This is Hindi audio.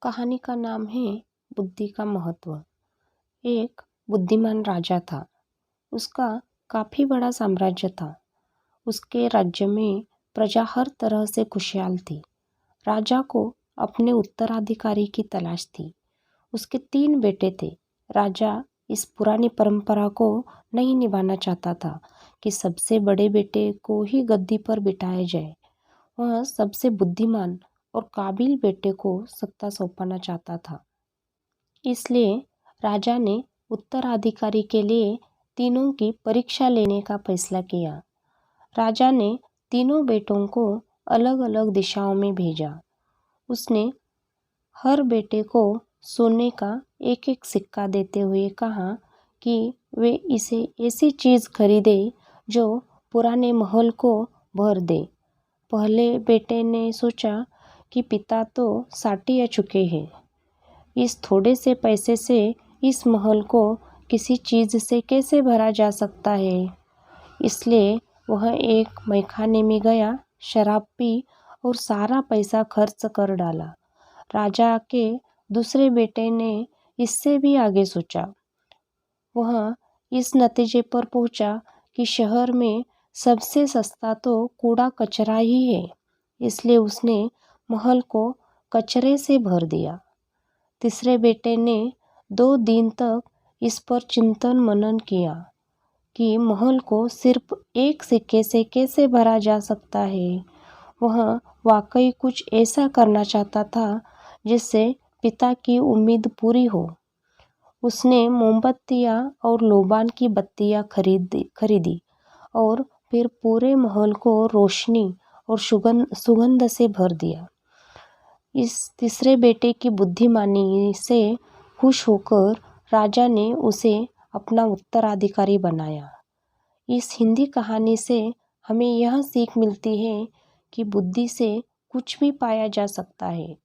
कहानी का नाम है बुद्धि का महत्व। एक बुद्धिमान राजा था। उसका काफ़ी बड़ा साम्राज्य था। उसके राज्य में प्रजा हर तरह से खुशहाल थी। राजा को अपने उत्तराधिकारी की तलाश थी। उसके 3 बेटे थे। राजा इस पुरानी परंपरा को नहीं निभाना चाहता था कि सबसे बड़े बेटे को ही गद्दी पर बिठाया जाए। वह सबसे बुद्धिमान और काबिल बेटे को सत्ता सौंपना चाहता था। इसलिए राजा ने उत्तराधिकारी के लिए तीनों की परीक्षा लेने का फैसला किया। राजा ने तीनों बेटों को अलग अलग दिशाओं में भेजा। उसने हर बेटे को सोने का एक एक सिक्का देते हुए कहा कि वे इसे ऐसी चीज़ खरीदे जो पुराने महल को भर दे। पहले बेटे ने सोचा कि पिता तो साटिया चुके हैं। इस थोड़े से पैसे से इस महल को किसी चीज़ से कैसे भरा जा सकता है। इसलिए वह एक मैखाने में गया, शराब पी और सारा पैसा खर्च कर डाला। राजा के दूसरे बेटे ने इससे भी आगे सोचा। वह इस नतीजे पर पहुंचा कि शहर में सबसे सस्ता तो कूड़ा कचरा ही है। इसलिए उसने महल को कचरे से भर दिया। तीसरे बेटे ने 2 दिन तक इस पर चिंतन मनन किया कि महल को सिर्फ एक सिक्के से कैसे भरा जा सकता है। वह वाकई कुछ ऐसा करना चाहता था जिससे पिता की उम्मीद पूरी हो। उसने मोमबत्तियाँ और लोबान की बत्तियाँ खरीदी और फिर पूरे महल को रोशनी और सुगंध से भर दिया। इस तीसरे बेटे की बुद्धिमानी से खुश होकर राजा ने उसे अपना उत्तराधिकारी बनाया। इस हिंदी कहानी से हमें यह सीख मिलती है कि बुद्धि से कुछ भी पाया जा सकता है।